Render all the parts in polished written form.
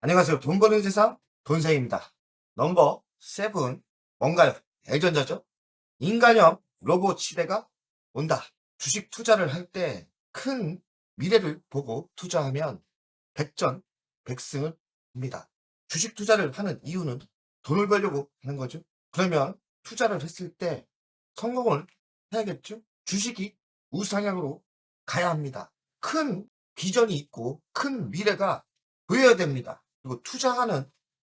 안녕하세요. 돈 버는 세상 돈생입니다. 넘버 7 뭔가요? L전자죠? 인간형 로봇 시대가 온다. 주식 투자를 할 때 큰 미래를 보고 투자하면 백전백승을 합니다. 주식 투자를 하는 이유는 돈을 벌려고 하는 거죠. 그러면 투자를 했을 때 성공을 해야겠죠. 주식이 우상향으로 가야 합니다. 큰 비전이 있고 큰 미래가 보여야 됩니다. 그리고 투자하는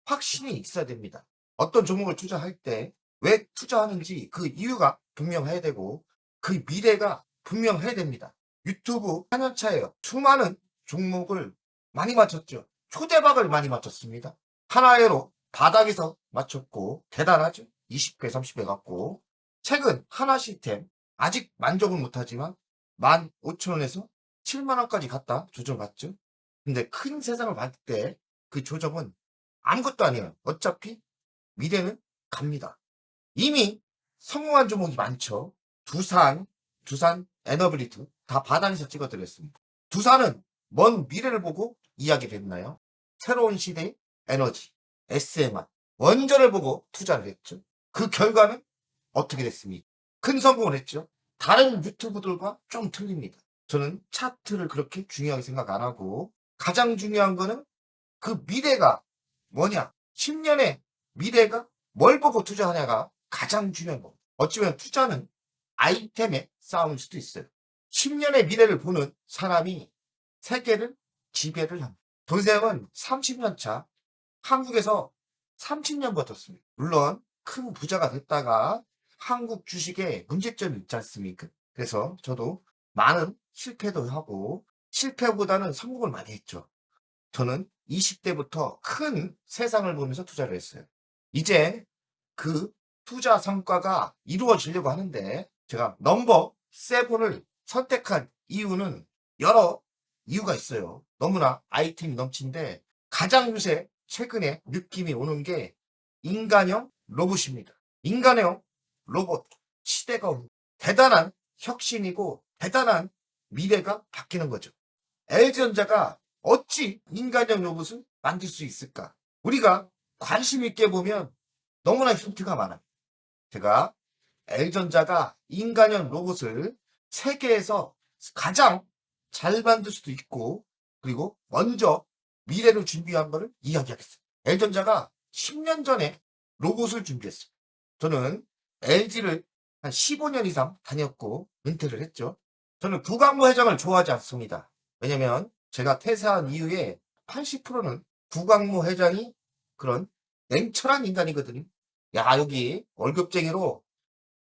확신이 있어야 됩니다. 어떤 종목을 투자할 때 왜 투자하는지 그 이유가 분명해야 되고 그 미래가 분명해야 됩니다. 유튜브 4년 차예요. 수많은 종목을 많이 맞췄죠. 초대박을 많이 맞췄습니다. 하나회로 바닥에서 맞췄고 대단하죠. 20배, 30배 갖고 최근 하나 시스템 아직 만족은 못하지만 15,000원에서 7만원까지 갔다 조정갔죠. 근데 큰 세상을 봤을 때 그 조정은 아무것도 아니에요. 어차피 미래는 갑니다. 이미 성공한 종목이 많죠. 두산 에너블리트 다 바닥에서 찍어드렸습니다. 두산은 먼 미래를 보고 이야기를 했나요? 새로운 시대의 에너지, SMR, 원전을 보고 투자를 했죠. 그 결과는 어떻게 됐습니까? 큰 성공을 했죠. 다른 유튜브들과 좀 틀립니다. 저는 차트를 그렇게 중요하게 생각 안 하고 가장 중요한 거는 그 미래가 뭐냐? 10년의 미래가 뭘 보고 투자하냐가 가장 중요한 겁니다. 어찌보면 투자는 아이템의 싸움일 수도 있어요. 10년의 미래를 보는 사람이 세계를 지배를 합니다. 돈세형은 30년 차 한국에서 30년 버텼습니다. 물론 큰 부자가 됐다가 한국 주식에 문제점이 있지 않습니까? 그래서 저도 많은 실패도 하고 실패보다는 성공을 많이 했죠. 저는 20대부터 큰 세상을 보면서 투자를 했어요. 이제 그 투자 성과가 이루어지려고 하는데 제가 넘버 7을 선택한 이유는 여러 이유가 있어요. 너무나 아이템이 넘친데 가장 요새 최근에 느낌이 오는 게 인간형 로봇입니다. 인간형 로봇 시대가 옵니다. 대단한 혁신이고 대단한 미래가 바뀌는 거죠. LG전자가 어찌 인간형 로봇을 만들 수 있을까? 우리가 관심 있게 보면 너무나 힌트가 많아요. 제가 L전자가 인간형 로봇을 세계에서 가장 잘 만들 수도 있고 그리고 먼저 미래를 준비한 것을 이야기하겠습니다. L전자가 10년 전에 로봇을 준비했어요. 저는 LG를 한 15년 이상 다녔고 은퇴를 했죠. 저는 구강모 회장을 좋아하지 않습니다. 왜냐면 제가 퇴사한 이후에 80%는 구강모 회장이 그런 냉철한 인간이거든요. 야, 여기 월급쟁이로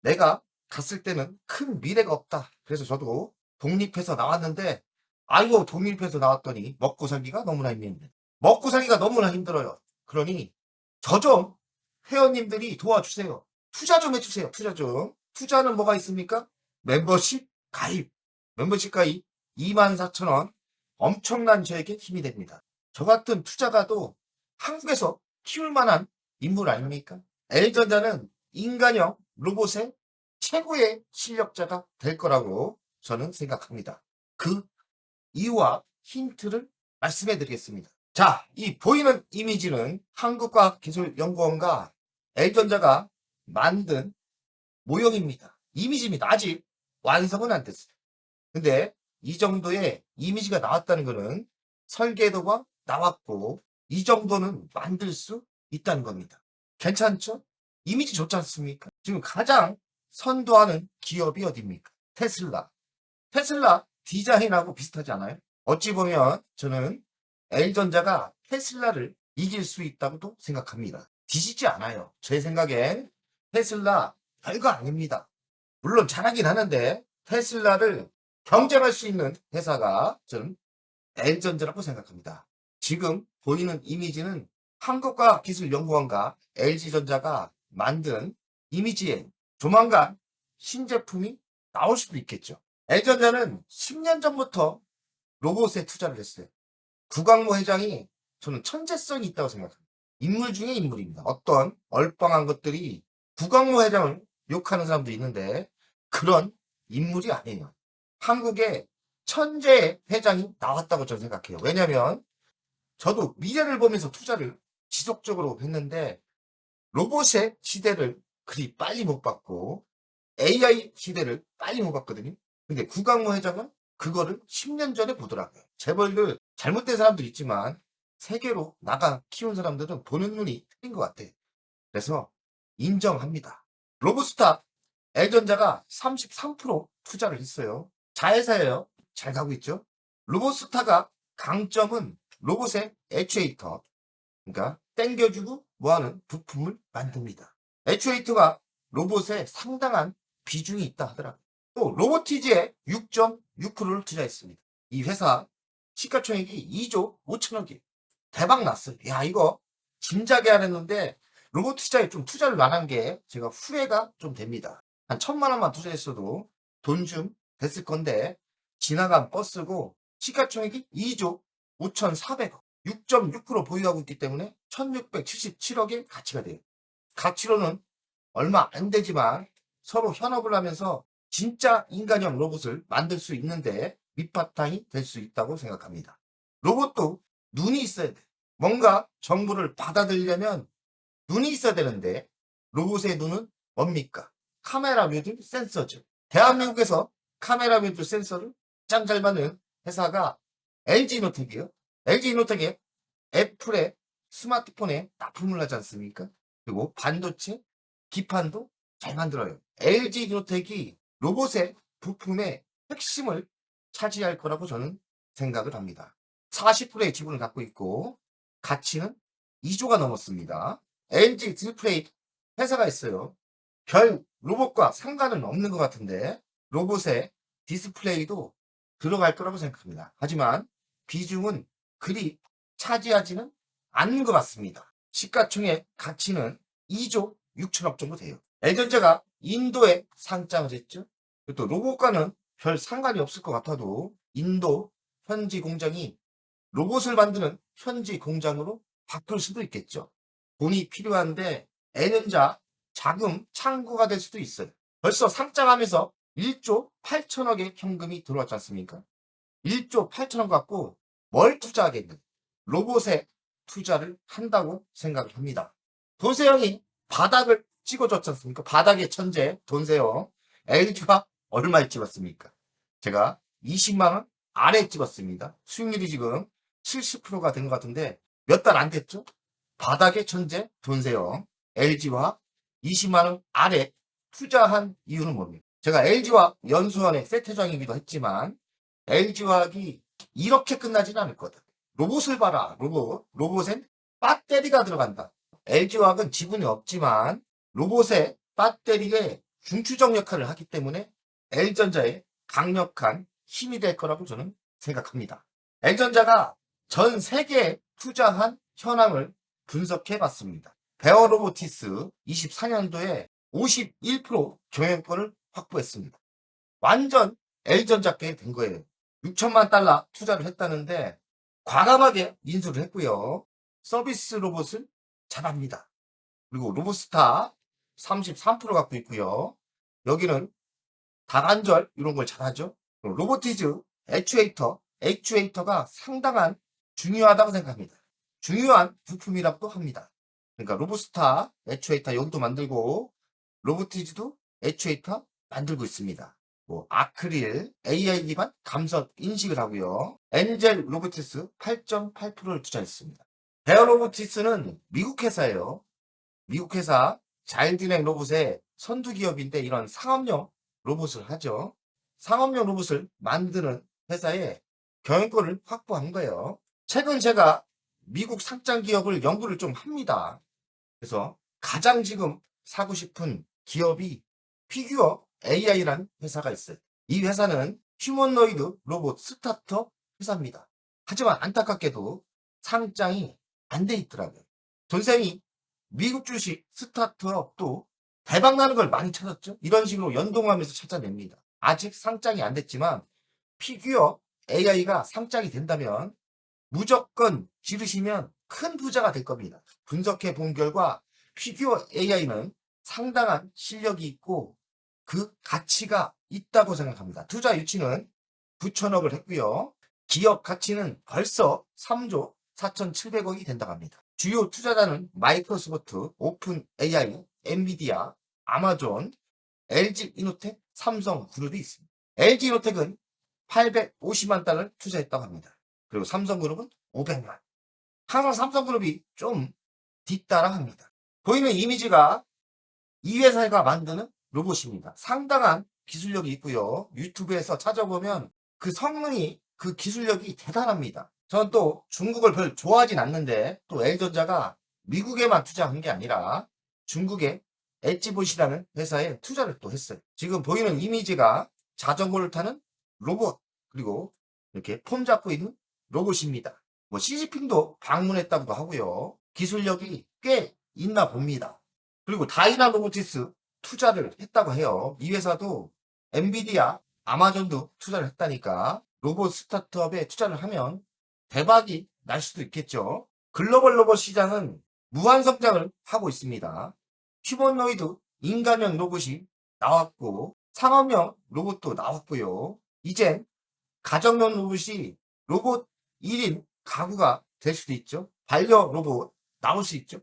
내가 갔을 때는 큰 미래가 없다. 그래서 저도 독립해서 나왔는데, 아이고, 독립해서 나왔더니 먹고 살기가 너무나 힘듭니다. 먹고 살기가 너무나 힘들어요. 그러니 저 좀 회원님들이 도와주세요. 투자 좀 해주세요. 투자 좀. 투자는 뭐가 있습니까? 멤버십 가입. 멤버십 가입 24,000원. 엄청난 저에게 힘이 됩니다. 저 같은 투자가도 한국에서 키울 만한 인물 아닙니까? L전자는 인간형 로봇의 최고의 실력자가 될 거라고 저는 생각합니다. 그 이유와 힌트를 말씀해 드리겠습니다. 자, 이 보이는 이미지는 한국과학기술연구원과 L전자가 만든 모형입니다. 이미지입니다. 아직 완성은 안 됐어요. 근데 이 정도의 이미지가 나왔다는 것은 설계도가 나왔고 이 정도는 만들 수 있다는 겁니다. 괜찮죠? 이미지 좋지 않습니까? 지금 가장 선도하는 기업이 어디입니까? 테슬라. 테슬라 디자인하고 비슷하지 않아요? 어찌 보면 저는 L전자가 테슬라를 이길 수 있다고도 생각합니다. 뒤지지 않아요. 제 생각엔 테슬라 별거 아닙니다. 물론 잘하긴 하는데 테슬라를 경쟁할 수 있는 회사가 저는 L전자라고 생각합니다. 지금 보이는 이미지는 한국과학기술연구원과 LG전자가 만든 이미지에 조만간 신제품이 나올 수도 있겠죠. L전자는 10년 전부터 로봇에 투자를 했어요. 구강모 회장이 저는 천재성이 있다고 생각합니다. 인물 중에 인물입니다. 어떤 얼빵한 것들이 구강모 회장을 욕하는 사람도 있는데 그런 인물이 아니에요. 한국에 천재 회장이 나왔다고 저는 생각해요. 왜냐하면 저도 미래를 보면서 투자를 지속적으로 했는데 로봇의 시대를 그리 빨리 못 봤고 AI 시대를 빨리 못 봤거든요. 근데 구강모 회장은 그거를 10년 전에 보더라고요. 재벌들 잘못된 사람도 있지만 세계로 나가 키운 사람들은 보는 눈이 틀린 것 같아요. 그래서 인정합니다. 로브스타 L전자가 33% 투자를 했어요. 자회사예요. 잘 가고 있죠. 로보스타가 강점은 로봇의 액추에이터, 그러니까 땡겨주고 뭐하는 부품을 만듭니다. 액추에이터가 로봇에 상당한 비중이 있다 하더라고요. 또 로보티지에 6.6%를 투자했습니다. 이 회사 시가총액이 2조 5천억이에요. 대박 났어요. 야, 이거 진작에 안 했는데 로봇 투자에 좀 투자를 안 한 게 제가 후회가 좀 됩니다. 한 1,000만 원만 투자했어도 돈 좀 됐을 건데 지나간 버스고 시가총액이 2조 5,400억, 6.6% 보유하고 있기 때문에 1,677억의 가치가 돼요. 가치로는 얼마 안 되지만 서로 협업을 하면서 진짜 인간형 로봇을 만들 수 있는데 밑바탕이 될 수 있다고 생각합니다. 로봇도 눈이 있어야 돼. 뭔가 정보를 받아들이려면 눈이 있어야 되는데 로봇의 눈은 뭡니까? 카메라 뷰들 센서죠. 대한민국에서 카메라 뷰들 센서를 가장 잘 만든 회사가 LG노텍이에요. LG노텍에 애플의 스마트폰에 납품을 하지 않습니까? 그리고 반도체, 기판도 잘 만들어요. LG노텍이 로봇의 부품의 핵심을 차지할 거라고 저는 생각을 합니다. 40%의 지분을 갖고 있고 가치는 2조가 넘었습니다. LG 디스플레이 회사가 있어요. 별 로봇과 상관은 없는 것 같은데 로봇의 디스플레이도 들어갈 거라고 생각합니다. 하지만 비중은 그리 차지하지는 않는 것 같습니다. 시가총액 가치는 2조 6천억 정도 돼요. L전자가 인도에 상장을 했죠. 또 로봇과는 별 상관이 없을 것 같아도 인도 현지 공장이 로봇을 만드는 현지 공장으로 바꿀 수도 있겠죠. 돈이 필요한데 N전자 자금 창구가 될 수도 있어요. 벌써 상장하면서 1조 8천억의 현금이 들어왔지 않습니까? 1조 8천억 갖고 뭘 투자하겠는? 로봇에 투자를 한다고 생각을 합니다. 돈세영이 바닥을 찍어줬지 않습니까? 바닥의 천재 돈세영. LG가 얼마에 찍었습니까? 제가 20만 원 아래 찍었습니다. 수익률이 지금 70%가 된 것 같은데 몇 달 안 됐죠? 바닥의 천재 돈세영. LG와 20만 원 아래 투자한 이유는 뭡니까? 제가 LG와 연수원의 세트장이기도 했지만 LG화학이 이렇게 끝나지는 않을 거다. 로봇을 봐라. 로봇엔 배터리가 들어간다. LG화학은 지분이 없지만 로봇의 배터리에 중추적 역할을 하기 때문에 L전자의 강력한 힘이 될 거라고 저는 생각합니다. L전자가 전 세계에 투자한 현황을 분석해 봤습니다. 베어로보티스 24년도에 51% 경영권을 확보했습니다. 완전 L전자께 된 거예요. 6천만 달러 투자를 했다는데 과감하게 인수를 했고요. 서비스 로봇을 잘합니다. 그리고 로봇스타 33% 갖고 있고요. 여기는 다관절 이런 걸 잘하죠. 로보티즈 액추에이터가 상당한 중요하다고 생각합니다. 중요한 부품이라고 합니다. 그러니까 로봇스타 액추에이터 여기도 만들고 로보티즈도 액추에이터 만들고 있습니다. 뭐 아크릴, AI 기반 감선 인식을 하고요. 엔젤 로보티스 8.8%를 투자했습니다. 베어 로보티스는 미국 회사예요. 미국 회사 자율주행 로봇의 선두 기업인데 이런 상업용 로봇을 하죠. 상업용 로봇을 만드는 회사에 경영권을 확보한 거예요. 최근 제가 미국 상장 기업을 연구를 좀 합니다. 그래서 가장 지금 사고 싶은 기업이 피규어 AI라는 회사가 있어요. 이 회사는 휴머노이드 로봇 스타트업 회사입니다. 하지만 안타깝게도 상장이 안 돼 있더라고요. 돈생이 미국 주식 스타트업도 대박나는 걸 많이 찾았죠. 이런 식으로 연동하면서 찾아냅니다. 아직 상장이 안 됐지만 피규어 AI가 상장이 된다면 무조건 지르시면 큰 부자가 될 겁니다. 분석해 본 결과 피규어 AI는 상당한 실력이 있고 그 가치가 있다고 생각합니다. 투자 유치는 9천억을 했고요. 기업 가치는 벌써 3조 4,700억이 된다고 합니다. 주요 투자자는 마이크로소프트, 오픈 AI, 엔비디아, 아마존, LG 이노텍, 삼성 그룹이 있습니다. LG 이노텍은 850만 달러를 투자했다고 합니다. 그리고 삼성그룹은 500만. 항상 삼성그룹이 좀 뒤따라합니다. 보이는 이미지가 이 회사가 만드는 로봇입니다. 상당한 기술력이 있고요. 유튜브에서 찾아보면 그 성능이, 그 기술력이 대단합니다. 저는 또 중국을 별 좋아하진 않는데 또 L전자가 미국에만 투자한 게 아니라 중국의 엣지봇이라는 회사에 투자를 또 했어요. 지금 보이는 이미지가 자전거를 타는 로봇, 그리고 이렇게 폼 잡고 있는 로봇입니다. 뭐 시진핑도 방문했다고도 하고요. 기술력이 꽤 있나 봅니다. 그리고 다이나 로보티스 투자를 했다고 해요. 이 회사도 엔비디아, 아마존도 투자를 했다니까 로봇 스타트업에 투자를 하면 대박이 날 수도 있겠죠. 글로벌 로봇 시장은 무한 성장을 하고 있습니다. 휴머노이드 인간형 로봇이 나왔고 상업용 로봇도 나왔고요. 이젠 가정용 로봇이 로봇 1인 가구가 될 수도 있죠. 반려 로봇 나올 수 있죠.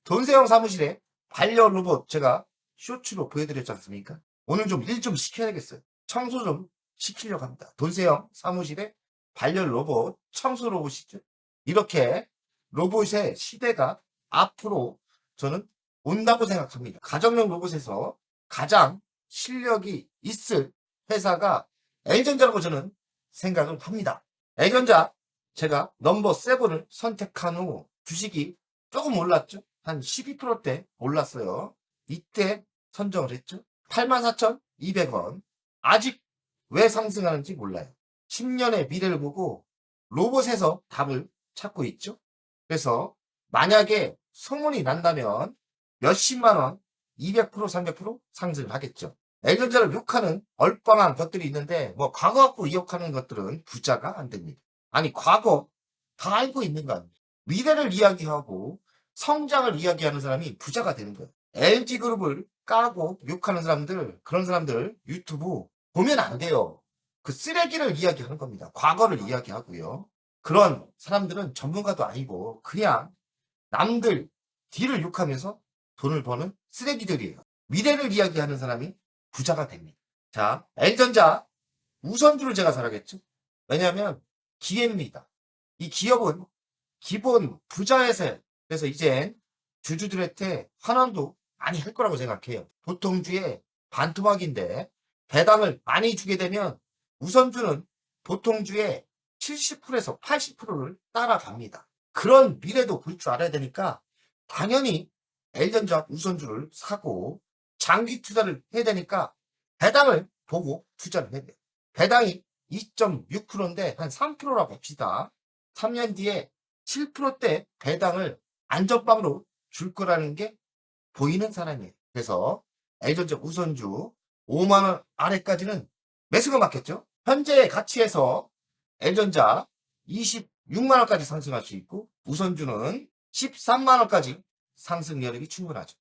돈세영 사무실에 반려 로봇 제가 쇼츠로 보여드렸지 않습니까? 오늘 좀 일 좀 시켜야 되겠어요. 청소 좀 시키려고 합니다. 돈세영 사무실에 반려 로봇, 청소 로봇이죠. 이렇게 로봇의 시대가 앞으로 저는 온다고 생각합니다. 가정용 로봇에서 가장 실력이 있을 회사가 L전자라고 저는 생각을 합니다. L전자 제가 넘버 7을 선택한 후 주식이 조금 올랐죠. 한 12%대 올랐어요. 이때 선정을 했죠. 84,200원. 아직 왜 상승하는지 몰라요. 10년의 미래를 보고 로봇에서 답을 찾고 있죠. 그래서 만약에 소문이 난다면 몇십만 원, 200%, 300% 상승을 하겠죠. L전자를 욕하는 얼빵한 것들이 있는데 뭐 과거 갖고 이욕하는 것들은 부자가 안 됩니다. 아니 과거 다 알고 있는 거 아니에요. 미래를 이야기하고 성장을 이야기하는 사람이 부자가 되는 거예요. LG그룹을 까고 욕하는 사람들, 그런 사람들 유튜브 보면 안 돼요. 그 쓰레기를 이야기하는 겁니다. 과거를 이야기하고요. 그런 사람들은 전문가도 아니고 그냥 남들 뒤를 욕하면서 돈을 버는 쓰레기들이에요. 미래를 이야기하는 사람이 부자가 됩니다. 자, L전자 우선주를 제가 사라겠죠. 왜냐하면 기회입니다. 이 기업은 기본 부자회사, 그래서 이제 주주들한테 환원도 많이 할 거라고 생각해요. 보통주의 반토막인데 배당을 많이 주게 되면 우선주는 보통주의 70%에서 80%를 따라갑니다. 그런 미래도 볼 줄 알아야 되니까 당연히 L전자 우선주를 사고 장기 투자를 해야 되니까 배당을 보고 투자를 해야 돼요. 배당이 2.6%인데 한 3%라고 봅시다. 3년 뒤에 7%대 배당을 안전빵으로 줄 거라는 게 보이는 사람이에요. 그래서 L전자 우선주 5만원 아래까지는 매수가 맞겠죠? 현재 가치에서 L전자 26만원까지 상승할 수 있고 우선주는 13만원까지 상승 여력이 충분하죠.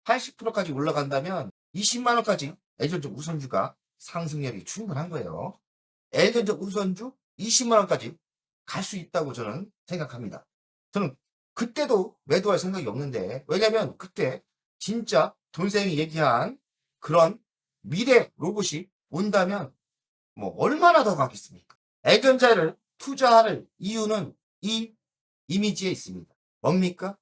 80%까지 올라간다면 20만원까지 L전자 우선주가 상승력이 충분한 거예요. L전자 우선주 20만원까지 갈 수 있다고 저는 생각합니다. 저는 그때도 매도할 생각이 없는데 왜냐면 그때 진짜 돈생이 얘기한 그런 미래 로봇이 온다면 뭐 얼마나 더 가겠습니까? L전자를 투자할 이유는 이 이미지에 있습니다. 뭡니까?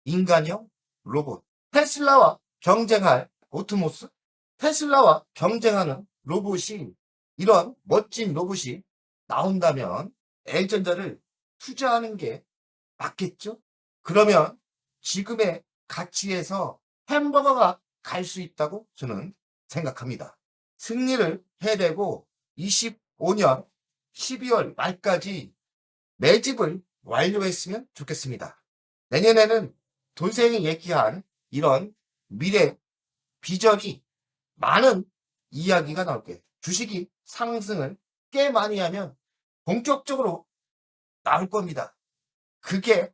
인간형 로봇. 테슬라와 경쟁할 오토모스, 테슬라와 경쟁하는 로봇이 이런 멋진 로봇이 나온다면 L전자를 투자하는 게 맞겠죠? 그러면 지금의 가치에서 햄버거가 갈 수 있다고 저는 생각합니다. 승리를 해야 되고 25년 12월 말까지 매집을 완료했으면 좋겠습니다. 내년에는 돈생이 얘기한 이런 미래 비전이 많은 이야기가 나올 거예요. 주식이 상승을 꽤 많이 하면 본격적으로 나올 겁니다. 그게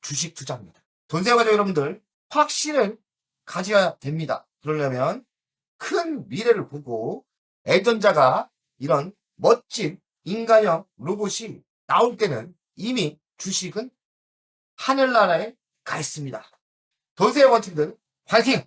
주식 투자입니다. 돈세가족 여러분들 확신을 가져야 됩니다. 그러려면 큰 미래를 보고 L전자가 이런 멋진 인간형 로봇이 나올 때는 이미 주식은 하늘나라에 가 있습니다. 돈세의 원팀들 화이팅!